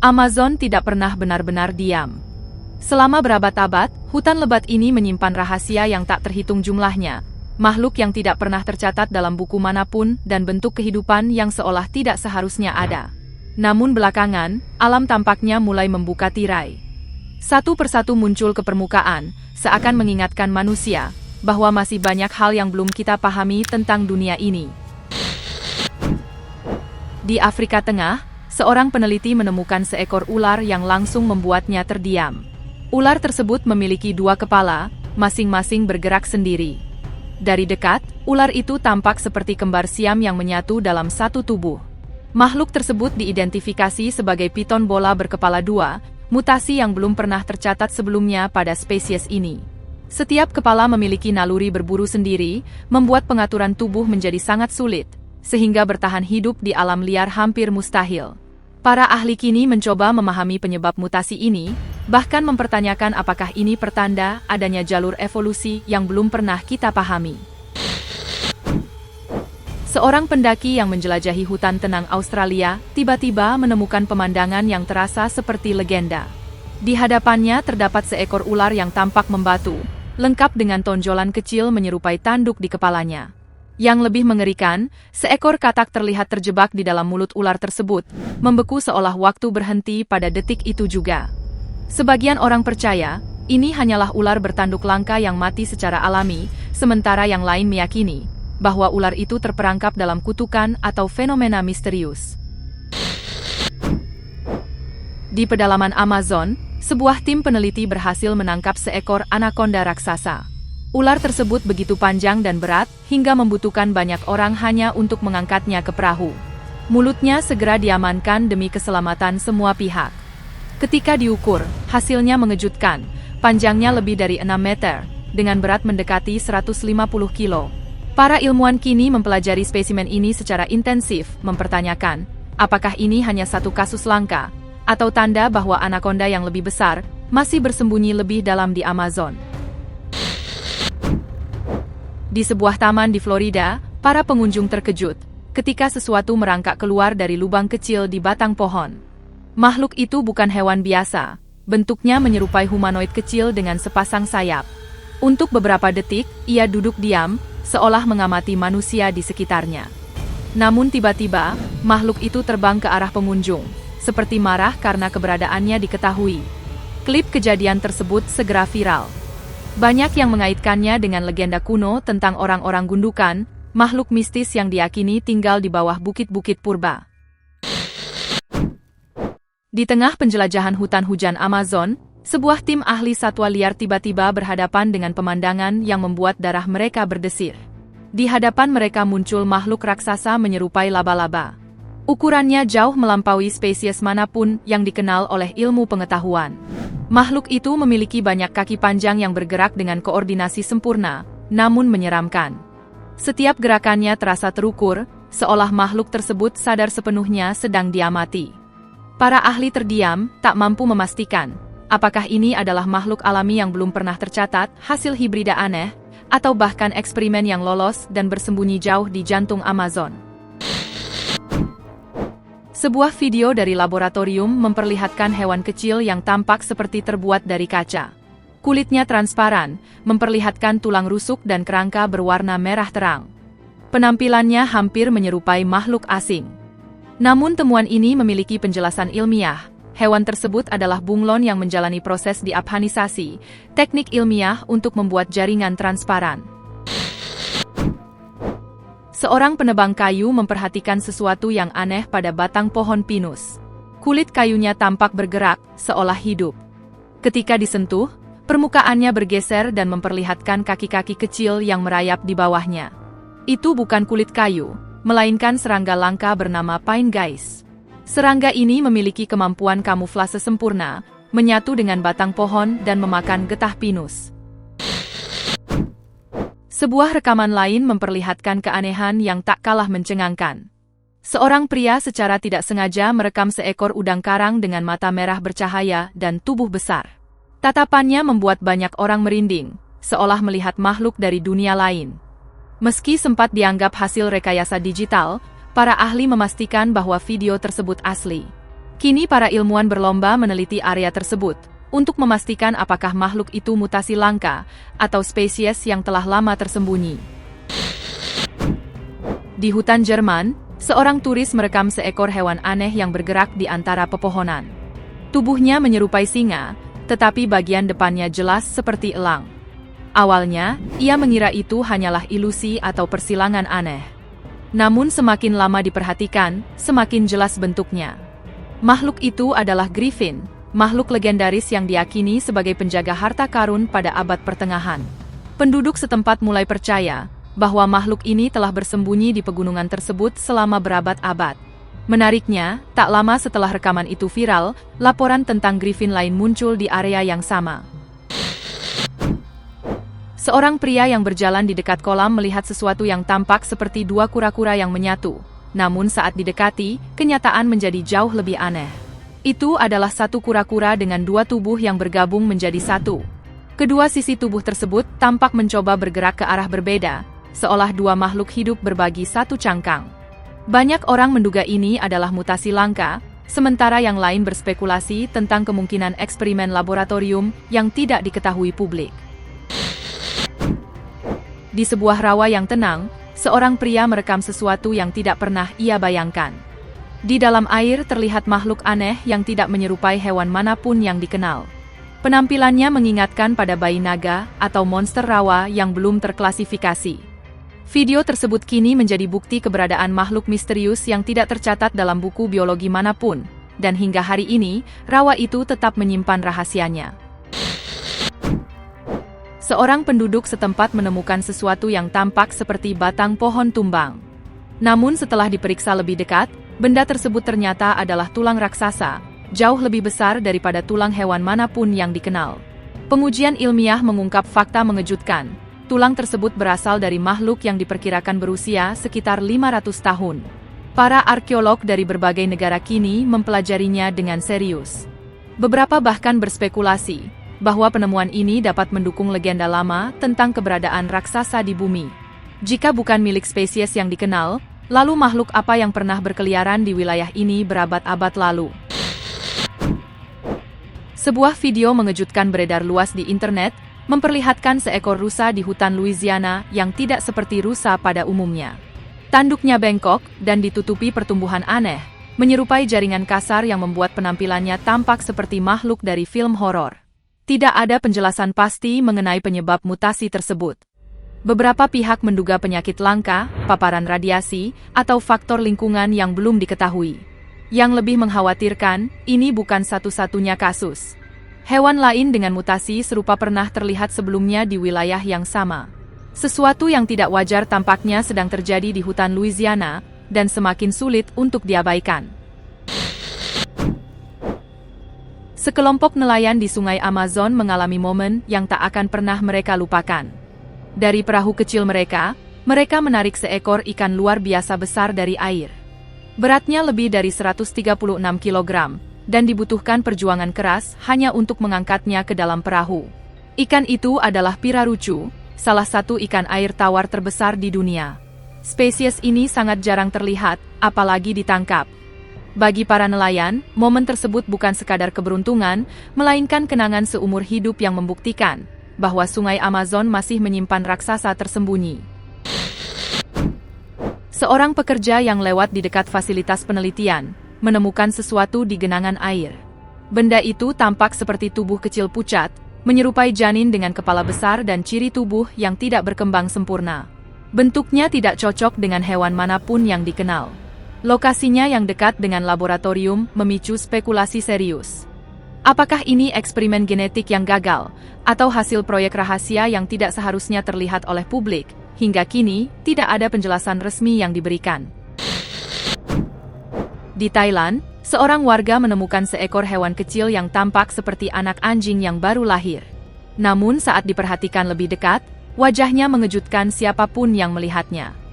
Amazon tidak pernah benar-benar diam. Selama berabad-abad, hutan lebat ini menyimpan rahasia yang tak terhitung jumlahnya, makhluk yang tidak pernah tercatat dalam buku manapun dan bentuk kehidupan yang seolah tidak seharusnya ada. Namun belakangan, alam tampaknya mulai membuka tirai. Satu persatu muncul ke permukaan, seakan mengingatkan manusia bahwa masih banyak hal yang belum kita pahami tentang dunia ini. Di Afrika Tengah, seorang peneliti menemukan seekor ular yang langsung membuatnya terdiam. Ular tersebut memiliki 2 kepala, masing-masing bergerak sendiri. Dari dekat, ular itu tampak seperti kembar siam yang menyatu dalam satu tubuh. Makhluk tersebut diidentifikasi sebagai piton bola berkepala 2, mutasi yang belum pernah tercatat sebelumnya pada spesies ini. Setiap kepala memiliki naluri berburu sendiri, membuat pengaturan tubuh menjadi sangat sulit, sehingga bertahan hidup di alam liar hampir mustahil. Para ahli kini mencoba memahami penyebab mutasi ini, bahkan mempertanyakan apakah ini pertanda adanya jalur evolusi yang belum pernah kita pahami. Seorang pendaki yang menjelajahi hutan tenang Australia tiba-tiba menemukan pemandangan yang terasa seperti legenda. Di hadapannya terdapat seekor ular yang tampak membatu, lengkap dengan tonjolan kecil menyerupai tanduk di kepalanya. Yang lebih mengerikan, seekor katak terlihat terjebak di dalam mulut ular tersebut, membeku seolah waktu berhenti pada detik itu juga. Sebagian orang percaya, ini hanyalah ular bertanduk langka yang mati secara alami, sementara yang lain meyakini bahwa ular itu terperangkap dalam kutukan atau fenomena misterius. Di pedalaman Amazon, sebuah tim peneliti berhasil menangkap seekor anakonda raksasa. Ular tersebut begitu panjang dan berat, hingga membutuhkan banyak orang hanya untuk mengangkatnya ke perahu. Mulutnya segera diamankan demi keselamatan semua pihak. Ketika diukur, hasilnya mengejutkan. Panjangnya lebih dari 6 meter, dengan berat mendekati 150 kilo. Para ilmuwan kini mempelajari spesimen ini secara intensif, mempertanyakan, apakah ini hanya satu kasus langka, atau tanda bahwa anakonda yang lebih besar masih bersembunyi lebih dalam di Amazon. Di sebuah taman di Florida, para pengunjung terkejut ketika sesuatu merangkak keluar dari lubang kecil di batang pohon. Makhluk itu bukan hewan biasa, bentuknya menyerupai humanoid kecil dengan sepasang sayap. Untuk beberapa detik, ia duduk diam, seolah mengamati manusia di sekitarnya. Namun tiba-tiba, makhluk itu terbang ke arah pengunjung, seperti marah karena keberadaannya diketahui. Klip kejadian tersebut segera viral. Banyak yang mengaitkannya dengan legenda kuno tentang orang-orang gundukan, makhluk mistis yang diyakini tinggal di bawah bukit-bukit purba. Di tengah penjelajahan hutan hujan Amazon, sebuah tim ahli satwa liar tiba-tiba berhadapan dengan pemandangan yang membuat darah mereka berdesir. Di hadapan mereka muncul makhluk raksasa menyerupai laba-laba. Ukurannya jauh melampaui spesies manapun yang dikenal oleh ilmu pengetahuan. Makhluk itu memiliki banyak kaki panjang yang bergerak dengan koordinasi sempurna, namun menyeramkan. Setiap gerakannya terasa terukur, seolah makhluk tersebut sadar sepenuhnya sedang diamati. Para ahli terdiam, tak mampu memastikan, apakah ini adalah makhluk alami yang belum pernah tercatat, hasil hibrida aneh, atau bahkan eksperimen yang lolos dan bersembunyi jauh di jantung Amazon. Sebuah video dari laboratorium memperlihatkan hewan kecil yang tampak seperti terbuat dari kaca. Kulitnya transparan, memperlihatkan tulang rusuk dan kerangka berwarna merah terang. Penampilannya hampir menyerupai makhluk asing. Namun temuan ini memiliki penjelasan ilmiah. Hewan tersebut adalah bunglon yang menjalani proses diaphanisasi, teknik ilmiah untuk membuat jaringan transparan. Seorang penebang kayu memperhatikan sesuatu yang aneh pada batang pohon pinus. Kulit kayunya tampak bergerak, seolah hidup. Ketika disentuh, permukaannya bergeser dan memperlihatkan kaki-kaki kecil yang merayap di bawahnya. Itu bukan kulit kayu, melainkan serangga langka bernama pine guys. Serangga ini memiliki kemampuan kamuflase sempurna, menyatu dengan batang pohon dan memakan getah pinus. Sebuah rekaman lain memperlihatkan keanehan yang tak kalah mencengangkan. Seorang pria secara tidak sengaja merekam seekor udang karang dengan mata merah bercahaya dan tubuh besar. Tatapannya membuat banyak orang merinding, seolah melihat makhluk dari dunia lain. Meski sempat dianggap hasil rekayasa digital, para ahli memastikan bahwa video tersebut asli. Kini para ilmuwan berlomba meneliti area tersebut, untuk memastikan apakah makhluk itu mutasi langka, atau spesies yang telah lama tersembunyi. Di hutan Jerman, seorang turis merekam seekor hewan aneh yang bergerak di antara pepohonan. Tubuhnya menyerupai singa, tetapi bagian depannya jelas seperti elang. Awalnya, ia mengira itu hanyalah ilusi atau persilangan aneh. Namun semakin lama diperhatikan, semakin jelas bentuknya. Makhluk itu adalah griffin, makhluk legendaris yang diyakini sebagai penjaga harta karun pada abad pertengahan. Penduduk setempat mulai percaya bahwa makhluk ini telah bersembunyi di pegunungan tersebut selama berabad-abad. Menariknya, tak lama setelah rekaman itu viral, laporan tentang griffin lain muncul di area yang sama. Seorang pria yang berjalan di dekat kolam melihat sesuatu yang tampak seperti dua kura-kura yang menyatu. Namun saat didekati, kenyataan menjadi jauh lebih aneh. Itu adalah satu kura-kura dengan dua tubuh yang bergabung menjadi satu. Kedua sisi tubuh tersebut tampak mencoba bergerak ke arah berbeda, seolah dua makhluk hidup berbagi satu cangkang. Banyak orang menduga ini adalah mutasi langka, sementara yang lain berspekulasi tentang kemungkinan eksperimen laboratorium yang tidak diketahui publik. Di sebuah rawa yang tenang, seorang pria merekam sesuatu yang tidak pernah ia bayangkan. Di dalam air terlihat makhluk aneh yang tidak menyerupai hewan manapun yang dikenal. Penampilannya mengingatkan pada bayi naga atau monster rawa yang belum terklasifikasi. Video tersebut kini menjadi bukti keberadaan makhluk misterius yang tidak tercatat dalam buku biologi manapun, dan hingga hari ini, rawa itu tetap menyimpan rahasianya. Seorang penduduk setempat menemukan sesuatu yang tampak seperti batang pohon tumbang. Namun setelah diperiksa lebih dekat, benda tersebut ternyata adalah tulang raksasa, jauh lebih besar daripada tulang hewan manapun yang dikenal. Pengujian ilmiah mengungkap fakta mengejutkan. Tulang tersebut berasal dari makhluk yang diperkirakan berusia sekitar 500 tahun. Para arkeolog dari berbagai negara kini mempelajarinya dengan serius. Beberapa bahkan berspekulasi bahwa penemuan ini dapat mendukung legenda lama tentang keberadaan raksasa di bumi. Jika bukan milik spesies yang dikenal, lalu makhluk apa yang pernah berkeliaran di wilayah ini berabad-abad lalu? Sebuah video mengejutkan beredar luas di internet, memperlihatkan seekor rusa di hutan Louisiana yang tidak seperti rusa pada umumnya. Tanduknya bengkok dan ditutupi pertumbuhan aneh, menyerupai jaringan kasar yang membuat penampilannya tampak seperti makhluk dari film horor. Tidak ada penjelasan pasti mengenai penyebab mutasi tersebut. Beberapa pihak menduga penyakit langka, paparan radiasi, atau faktor lingkungan yang belum diketahui. Yang lebih mengkhawatirkan, ini bukan satu-satunya kasus. Hewan lain dengan mutasi serupa pernah terlihat sebelumnya di wilayah yang sama. Sesuatu yang tidak wajar tampaknya sedang terjadi di hutan Louisiana, dan semakin sulit untuk diabaikan. Sekelompok nelayan di Sungai Amazon mengalami momen yang tak akan pernah mereka lupakan. Dari perahu kecil mereka menarik seekor ikan luar biasa besar dari air. Beratnya lebih dari 136 kg, dan dibutuhkan perjuangan keras hanya untuk mengangkatnya ke dalam perahu. Ikan itu adalah pirarucu, salah satu ikan air tawar terbesar di dunia. Spesies ini sangat jarang terlihat, apalagi ditangkap. Bagi para nelayan, momen tersebut bukan sekadar keberuntungan, melainkan kenangan seumur hidup yang membuktikan bahwa Sungai Amazon masih menyimpan raksasa tersembunyi. Seorang pekerja yang lewat di dekat fasilitas penelitian menemukan sesuatu di genangan air. Benda itu tampak seperti tubuh kecil pucat, menyerupai janin dengan kepala besar dan ciri tubuh yang tidak berkembang sempurna. Bentuknya tidak cocok dengan hewan manapun yang dikenal. Lokasinya yang dekat dengan laboratorium memicu spekulasi serius. Apakah ini eksperimen genetik yang gagal, atau hasil proyek rahasia yang tidak seharusnya terlihat oleh publik? Hingga kini, tidak ada penjelasan resmi yang diberikan. Di Thailand, seorang warga menemukan seekor hewan kecil yang tampak seperti anak anjing yang baru lahir. Namun saat diperhatikan lebih dekat, wajahnya mengejutkan siapapun yang melihatnya.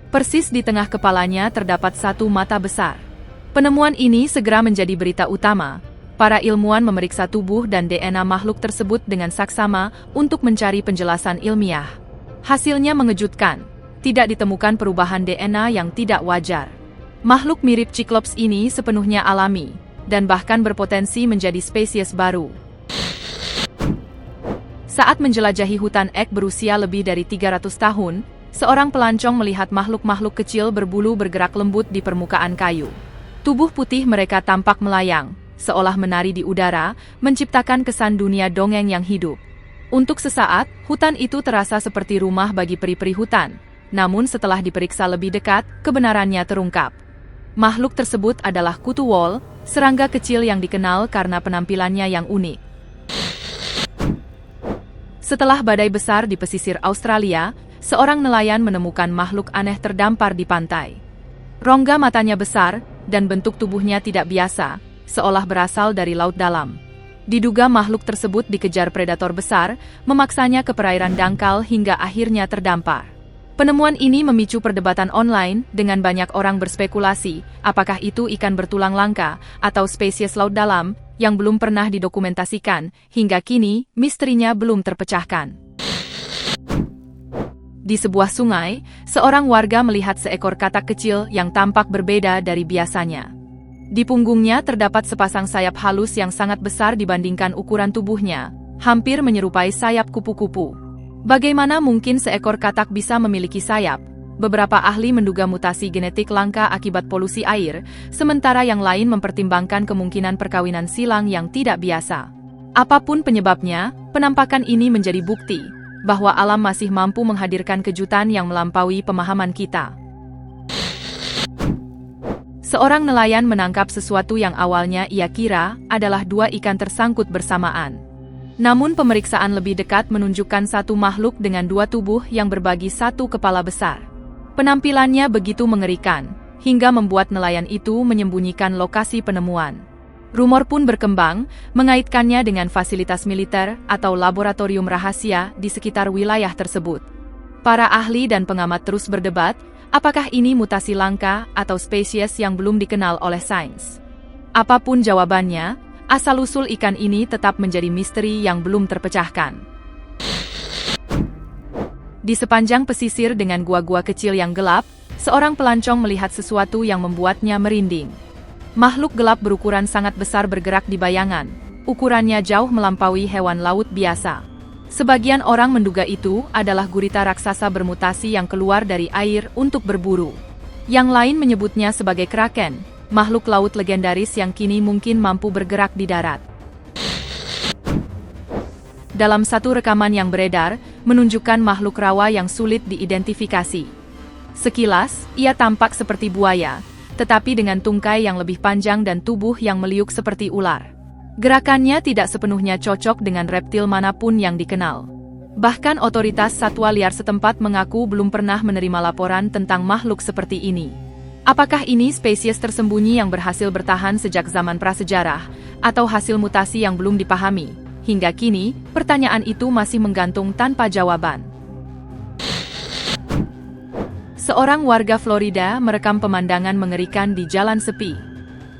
Persis di tengah kepalanya terdapat satu mata besar. Penemuan ini segera menjadi berita utama. Para ilmuwan memeriksa tubuh dan DNA makhluk tersebut dengan saksama untuk mencari penjelasan ilmiah. Hasilnya mengejutkan. Tidak ditemukan perubahan DNA yang tidak wajar. Makhluk mirip Cyclops ini sepenuhnya alami, dan bahkan berpotensi menjadi spesies baru. Saat menjelajahi hutan ek berusia lebih dari 300 tahun, seorang pelancong melihat makhluk-makhluk kecil berbulu bergerak lembut di permukaan kayu. Tubuh putih mereka tampak melayang, seolah menari di udara, menciptakan kesan dunia dongeng yang hidup. Untuk sesaat, hutan itu terasa seperti rumah bagi peri-peri hutan. Namun setelah diperiksa lebih dekat, kebenarannya terungkap. Makhluk tersebut adalah kutu wol, serangga kecil yang dikenal karena penampilannya yang unik. Setelah badai besar di pesisir Australia, seorang nelayan menemukan makhluk aneh terdampar di pantai. Rongga matanya besar, dan bentuk tubuhnya tidak biasa, seolah berasal dari laut dalam. Diduga makhluk tersebut dikejar predator besar, memaksanya ke perairan dangkal hingga akhirnya terdampar. Penemuan ini memicu perdebatan online dengan banyak orang berspekulasi, apakah itu ikan bertulang langka atau spesies laut dalam yang belum pernah didokumentasikan. Hingga kini, misterinya belum terpecahkan. Di sebuah sungai, seorang warga melihat seekor katak kecil yang tampak berbeda dari biasanya. Di punggungnya terdapat sepasang sayap halus yang sangat besar dibandingkan ukuran tubuhnya, hampir menyerupai sayap kupu-kupu. Bagaimana mungkin seekor katak bisa memiliki sayap? Beberapa ahli menduga mutasi genetik langka akibat polusi air, sementara yang lain mempertimbangkan kemungkinan perkawinan silang yang tidak biasa. Apapun penyebabnya, penampakan ini menjadi bukti bahwa alam masih mampu menghadirkan kejutan yang melampaui pemahaman kita. Seorang nelayan menangkap sesuatu yang awalnya ia kira adalah dua ikan tersangkut bersamaan. Namun pemeriksaan lebih dekat menunjukkan satu makhluk dengan dua tubuh yang berbagi satu kepala besar. Penampilannya begitu mengerikan, hingga membuat nelayan itu menyembunyikan lokasi penemuan. Rumor pun berkembang, mengaitkannya dengan fasilitas militer atau laboratorium rahasia di sekitar wilayah tersebut. Para ahli dan pengamat terus berdebat, apakah ini mutasi langka atau spesies yang belum dikenal oleh sains? Apapun jawabannya, asal-usul ikan ini tetap menjadi misteri yang belum terpecahkan. Di sepanjang pesisir dengan gua-gua kecil yang gelap, seorang pelancong melihat sesuatu yang membuatnya merinding. Makhluk gelap berukuran sangat besar bergerak di bayangan. Ukurannya jauh melampaui hewan laut biasa. Sebagian orang menduga itu adalah gurita raksasa bermutasi yang keluar dari air untuk berburu. Yang lain menyebutnya sebagai kraken, makhluk laut legendaris yang kini mungkin mampu bergerak di darat. Dalam satu rekaman yang beredar, menunjukkan makhluk rawa yang sulit diidentifikasi. Sekilas, ia tampak seperti buaya, tetapi dengan tungkai yang lebih panjang dan tubuh yang meliuk seperti ular. Gerakannya tidak sepenuhnya cocok dengan reptil manapun yang dikenal. Bahkan otoritas satwa liar setempat mengaku belum pernah menerima laporan tentang makhluk seperti ini. Apakah ini spesies tersembunyi yang berhasil bertahan sejak zaman prasejarah, atau hasil mutasi yang belum dipahami? Hingga kini, pertanyaan itu masih menggantung tanpa jawaban. Seorang warga Florida merekam pemandangan mengerikan di jalan sepi.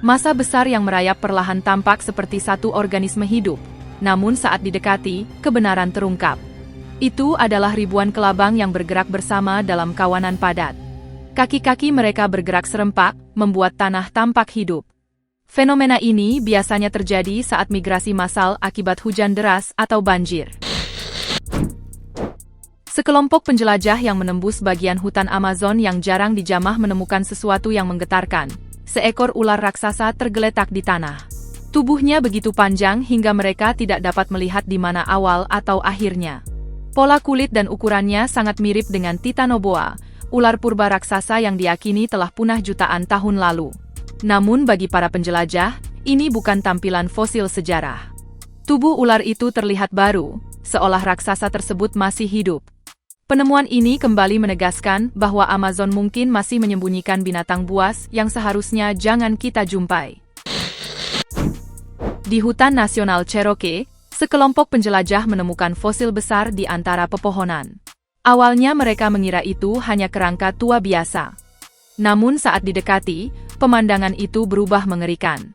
Massa besar yang merayap perlahan tampak seperti satu organisme hidup. Namun saat didekati, kebenaran terungkap. Itu adalah ribuan kelabang yang bergerak bersama dalam kawanan padat. Kaki-kaki mereka bergerak serempak, membuat tanah tampak hidup. Fenomena ini biasanya terjadi saat migrasi massal akibat hujan deras atau banjir. Sekelompok penjelajah yang menembus bagian hutan Amazon yang jarang dijamah menemukan sesuatu yang menggetarkan. Seekor ular raksasa tergeletak di tanah. Tubuhnya begitu panjang hingga mereka tidak dapat melihat di mana awal atau akhirnya. Pola kulit dan ukurannya sangat mirip dengan Titanoboa, ular purba raksasa yang diyakini telah punah jutaan tahun lalu. Namun bagi para penjelajah, ini bukan tampilan fosil sejarah. Tubuh ular itu terlihat baru, seolah raksasa tersebut masih hidup. Penemuan ini kembali menegaskan bahwa Amazon mungkin masih menyembunyikan binatang buas yang seharusnya jangan kita jumpai. Di hutan nasional Cherokee, sekelompok penjelajah menemukan fosil besar di antara pepohonan. Awalnya mereka mengira itu hanya kerangka tua biasa. Namun saat didekati, pemandangan itu berubah mengerikan.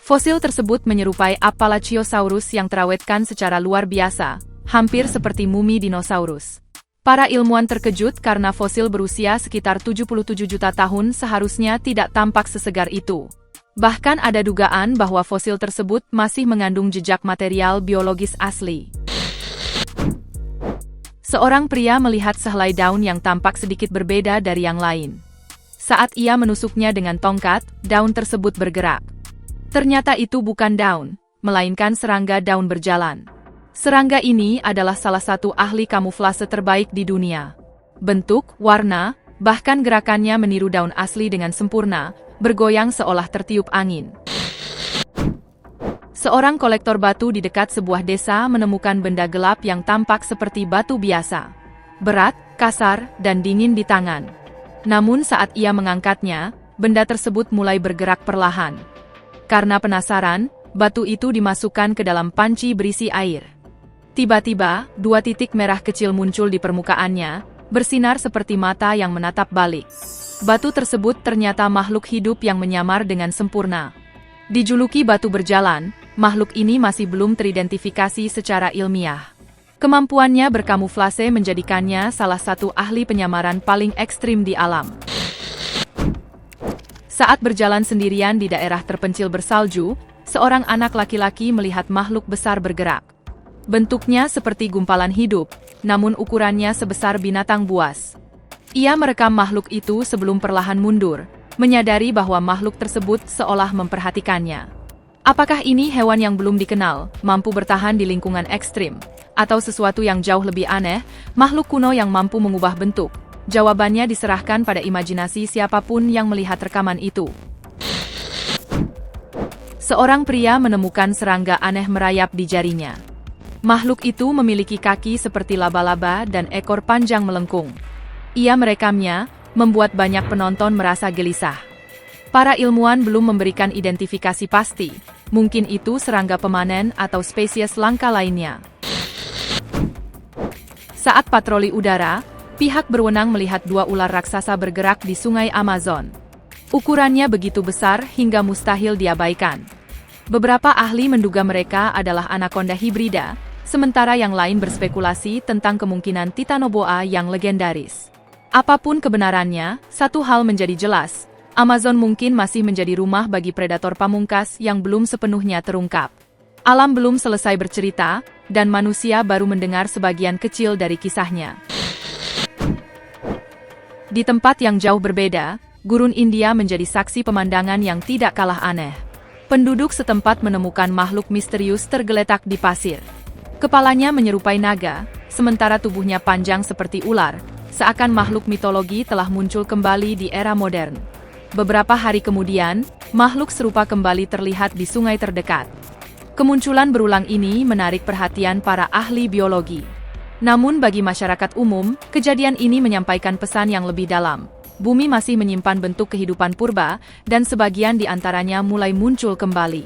Fosil tersebut menyerupai Appalachiosaurus yang terawetkan secara luar biasa, hampir seperti mumi dinosaurus. Para ilmuwan terkejut karena fosil berusia sekitar 77 juta tahun seharusnya tidak tampak sesegar itu. Bahkan ada dugaan bahwa fosil tersebut masih mengandung jejak material biologis asli. Seorang pria melihat sehelai daun yang tampak sedikit berbeda dari yang lain. Saat ia menusuknya dengan tongkat, daun tersebut bergerak. Ternyata itu bukan daun, melainkan serangga daun berjalan. Serangga ini adalah salah satu ahli kamuflase terbaik di dunia. Bentuk, warna, bahkan gerakannya meniru daun asli dengan sempurna, bergoyang seolah tertiup angin. Seorang kolektor batu di dekat sebuah desa menemukan benda gelap yang tampak seperti batu biasa. Berat, kasar, dan dingin di tangan. Namun saat ia mengangkatnya, benda tersebut mulai bergerak perlahan. Karena penasaran, batu itu dimasukkan ke dalam panci berisi air. Tiba-tiba, 2 titik merah kecil muncul di permukaannya, bersinar seperti mata yang menatap balik. Batu tersebut ternyata makhluk hidup yang menyamar dengan sempurna. Dijuluki batu berjalan, makhluk ini masih belum teridentifikasi secara ilmiah. Kemampuannya berkamuflase menjadikannya salah satu ahli penyamaran paling ekstrim di alam. Saat berjalan sendirian di daerah terpencil bersalju, seorang anak laki-laki melihat makhluk besar bergerak. Bentuknya seperti gumpalan hidup, namun ukurannya sebesar binatang buas. Ia merekam makhluk itu sebelum perlahan mundur, menyadari bahwa makhluk tersebut seolah memperhatikannya. Apakah ini hewan yang belum dikenal, mampu bertahan di lingkungan ekstrim, atau sesuatu yang jauh lebih aneh, makhluk kuno yang mampu mengubah bentuk? Jawabannya diserahkan pada imajinasi siapapun yang melihat rekaman itu. Seorang pria menemukan serangga aneh merayap di jarinya. Makhluk itu memiliki kaki seperti laba-laba dan ekor panjang melengkung. Ia merekamnya, membuat banyak penonton merasa gelisah. Para ilmuwan belum memberikan identifikasi pasti, mungkin itu serangga pemanen atau spesies langka lainnya. Saat patroli udara, pihak berwenang melihat 2 ular raksasa bergerak di sungai Amazon. Ukurannya begitu besar hingga mustahil diabaikan. Beberapa ahli menduga mereka adalah anaconda hibrida, sementara yang lain berspekulasi tentang kemungkinan Titanoboa yang legendaris. Apapun kebenarannya, satu hal menjadi jelas, Amazon mungkin masih menjadi rumah bagi predator pamungkas yang belum sepenuhnya terungkap. Alam belum selesai bercerita, dan manusia baru mendengar sebagian kecil dari kisahnya. Di tempat yang jauh berbeda, gurun India menjadi saksi pemandangan yang tidak kalah aneh. Penduduk setempat menemukan makhluk misterius tergeletak di pasir. Kepalanya menyerupai naga, sementara tubuhnya panjang seperti ular, seakan makhluk mitologi telah muncul kembali di era modern. Beberapa hari kemudian, makhluk serupa kembali terlihat di sungai terdekat. Kemunculan berulang ini menarik perhatian para ahli biologi. Namun bagi masyarakat umum, kejadian ini menyampaikan pesan yang lebih dalam. Bumi masih menyimpan bentuk kehidupan purba, dan sebagian di antaranya mulai muncul kembali.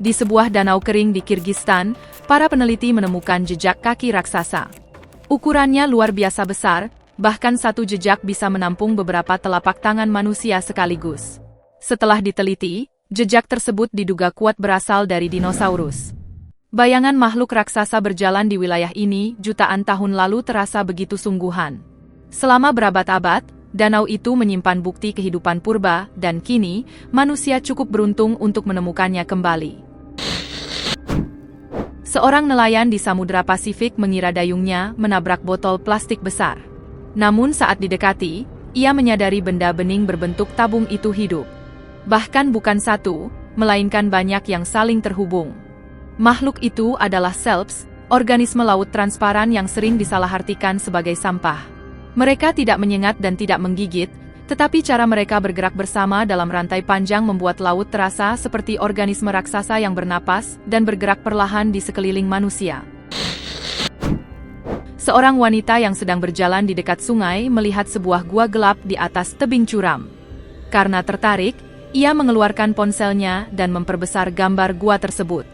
Di sebuah danau kering di Kirgistan, para peneliti menemukan jejak kaki raksasa. Ukurannya luar biasa besar, bahkan satu jejak bisa menampung beberapa telapak tangan manusia sekaligus. Setelah diteliti, jejak tersebut diduga kuat berasal dari dinosaurus. Bayangan makhluk raksasa berjalan di wilayah ini jutaan tahun lalu terasa begitu sungguhan. Selama berabad-abad, danau itu menyimpan bukti kehidupan purba, dan kini, manusia cukup beruntung untuk menemukannya kembali. Seorang nelayan di Samudra Pasifik mengira dayungnya menabrak botol plastik besar. Namun saat didekati, ia menyadari benda bening berbentuk tabung itu hidup. Bahkan bukan satu, melainkan banyak yang saling terhubung. Makhluk itu adalah Selps, organisme laut transparan yang sering disalahartikan sebagai sampah. Mereka tidak menyengat dan tidak menggigit, tetapi cara mereka bergerak bersama dalam rantai panjang membuat laut terasa seperti organisme raksasa yang bernapas dan bergerak perlahan di sekeliling manusia. Seorang wanita yang sedang berjalan di dekat sungai melihat sebuah gua gelap di atas tebing curam. Karena tertarik, ia mengeluarkan ponselnya dan memperbesar gambar gua tersebut.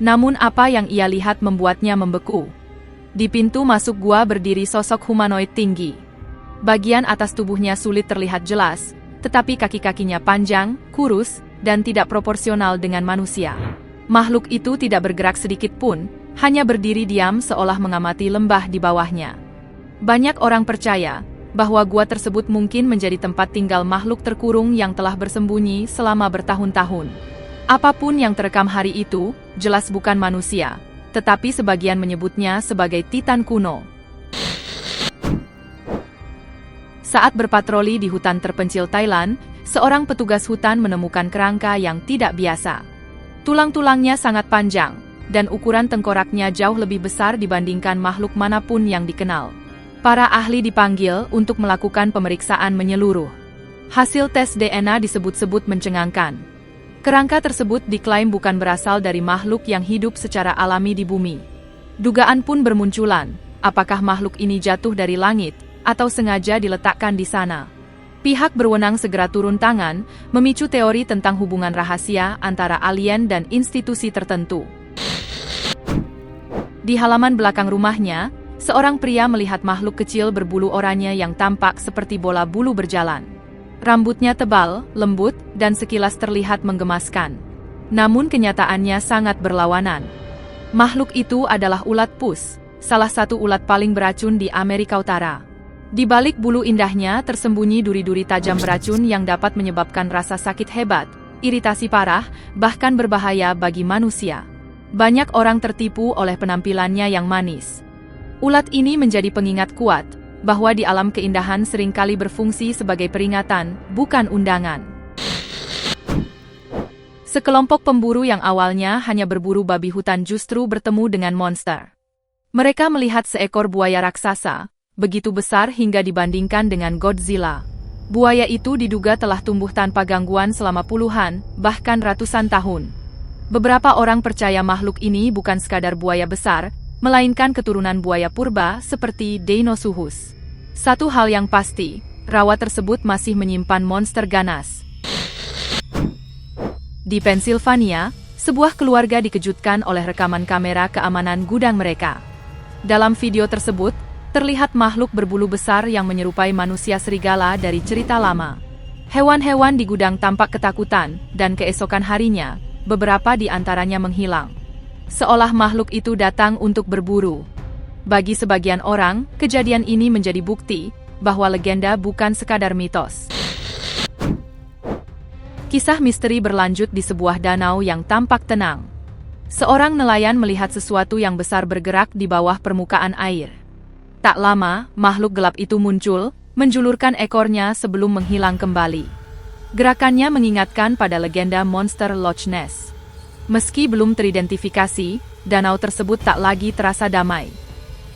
Namun apa yang ia lihat membuatnya membeku. Di pintu masuk gua berdiri sosok humanoid tinggi. Bagian atas tubuhnya sulit terlihat jelas, tetapi kaki-kakinya panjang, kurus, dan tidak proporsional dengan manusia. Makhluk itu tidak bergerak sedikit pun, hanya berdiri diam seolah mengamati lembah di bawahnya. Banyak orang percaya, bahwa gua tersebut mungkin menjadi tempat tinggal makhluk terkurung yang telah bersembunyi selama bertahun-tahun. Apapun yang terekam hari itu, jelas bukan manusia, tetapi sebagian menyebutnya sebagai Titan kuno. Saat berpatroli di hutan terpencil Thailand, seorang petugas hutan menemukan kerangka yang tidak biasa. Tulang-tulangnya sangat panjang, dan ukuran tengkoraknya jauh lebih besar dibandingkan makhluk manapun yang dikenal. Para ahli dipanggil untuk melakukan pemeriksaan menyeluruh. Hasil tes DNA disebut-sebut mencengangkan. Kerangka tersebut diklaim bukan berasal dari makhluk yang hidup secara alami di bumi. Dugaan pun bermunculan, apakah makhluk ini jatuh dari langit, atau sengaja diletakkan di sana. Pihak berwenang segera turun tangan, memicu teori tentang hubungan rahasia antara alien dan institusi tertentu. Di halaman belakang rumahnya, seorang pria melihat makhluk kecil berbulu oranye yang tampak seperti bola bulu berjalan. Rambutnya tebal, lembut, dan sekilas terlihat menggemaskan. Namun kenyataannya sangat berlawanan. Makhluk itu adalah ulat pus, salah satu ulat paling beracun di Amerika Utara. Di balik bulu indahnya tersembunyi duri-duri tajam beracun yang dapat menyebabkan rasa sakit hebat, iritasi parah, bahkan berbahaya bagi manusia. Banyak orang tertipu oleh penampilannya yang manis. Ulat ini menjadi pengingat kuat, bahwa di alam keindahan seringkali berfungsi sebagai peringatan, bukan undangan. Sekelompok pemburu yang awalnya hanya berburu babi hutan justru bertemu dengan monster. Mereka melihat seekor buaya raksasa, begitu besar hingga dibandingkan dengan Godzilla. Buaya itu diduga telah tumbuh tanpa gangguan selama puluhan, bahkan ratusan tahun. Beberapa orang percaya makhluk ini bukan sekadar buaya besar, melainkan keturunan buaya purba seperti Deinosuchus. Satu hal yang pasti, rawa tersebut masih menyimpan monster ganas. Di Pennsylvania, sebuah keluarga dikejutkan oleh rekaman kamera keamanan gudang mereka. Dalam video tersebut, terlihat makhluk berbulu besar yang menyerupai manusia serigala dari cerita lama. Hewan-hewan di gudang tampak ketakutan, dan keesokan harinya, beberapa di antaranya menghilang. Seolah makhluk itu datang untuk berburu. Bagi sebagian orang, kejadian ini menjadi bukti bahwa legenda bukan sekadar mitos. Kisah misteri berlanjut di sebuah danau yang tampak tenang. Seorang nelayan melihat sesuatu yang besar bergerak di bawah permukaan air. Tak lama, makhluk gelap itu muncul, menjulurkan ekornya sebelum menghilang kembali. Gerakannya mengingatkan pada legenda monster Loch Ness. Meski belum teridentifikasi, danau tersebut tak lagi terasa damai.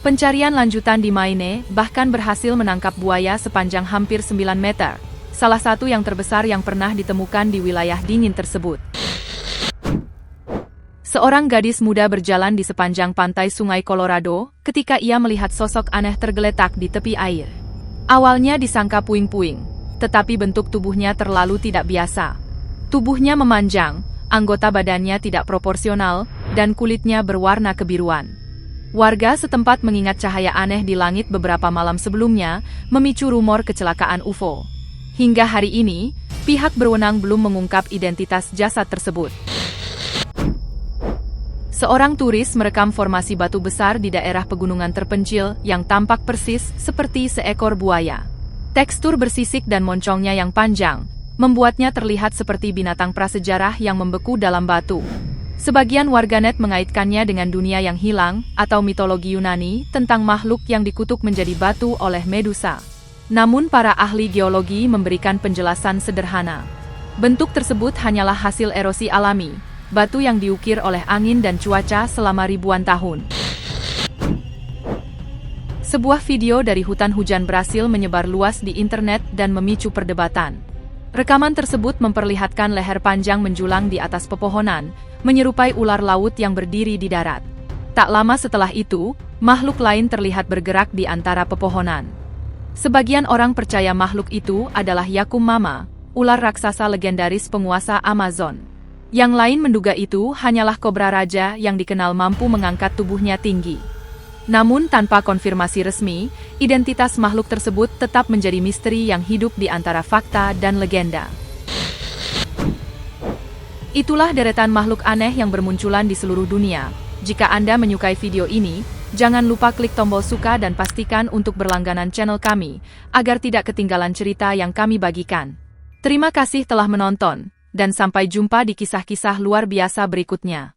Pencarian lanjutan di Maine bahkan berhasil menangkap buaya sepanjang hampir 9 meter, salah satu yang terbesar yang pernah ditemukan di wilayah dingin tersebut. Seorang gadis muda berjalan di sepanjang pantai Sungai Colorado ketika ia melihat sosok aneh tergeletak di tepi air. Awalnya disangka puing-puing, tetapi bentuk tubuhnya terlalu tidak biasa. Tubuhnya memanjang, anggota badannya tidak proporsional, dan kulitnya berwarna kebiruan. Warga setempat mengingat cahaya aneh di langit beberapa malam sebelumnya, memicu rumor kecelakaan UFO. Hingga hari ini, pihak berwenang belum mengungkap identitas jasad tersebut. Seorang turis merekam formasi batu besar di daerah pegunungan terpencil yang tampak persis seperti seekor buaya. Tekstur bersisik dan moncongnya yang panjang membuatnya terlihat seperti binatang prasejarah yang membeku dalam batu. Sebagian warganet mengaitkannya dengan dunia yang hilang atau mitologi Yunani tentang makhluk yang dikutuk menjadi batu oleh Medusa. Namun para ahli geologi memberikan penjelasan sederhana. Bentuk tersebut hanyalah hasil erosi alami, batu yang diukir oleh angin dan cuaca selama ribuan tahun. Sebuah video dari hutan hujan berhasil menyebar luas di internet dan memicu perdebatan. Rekaman tersebut memperlihatkan leher panjang menjulang di atas pepohonan, menyerupai ular laut yang berdiri di darat. Tak lama setelah itu, makhluk lain terlihat bergerak di antara pepohonan. Sebagian orang percaya makhluk itu adalah Yakumama, ular raksasa legendaris penguasa Amazon. Yang lain menduga itu hanyalah kobra raja yang dikenal mampu mengangkat tubuhnya tinggi. Namun tanpa konfirmasi resmi, identitas makhluk tersebut tetap menjadi misteri yang hidup di antara fakta dan legenda. Itulah deretan makhluk aneh yang bermunculan di seluruh dunia, Jika Anda menyukai video ini, jangan lupa klik tombol suka dan pastikan untuk berlangganan channel kami, agar tidak ketinggalan cerita yang kami bagikan. Terima kasih telah menonton, dan sampai jumpa di kisah-kisah luar biasa berikutnya.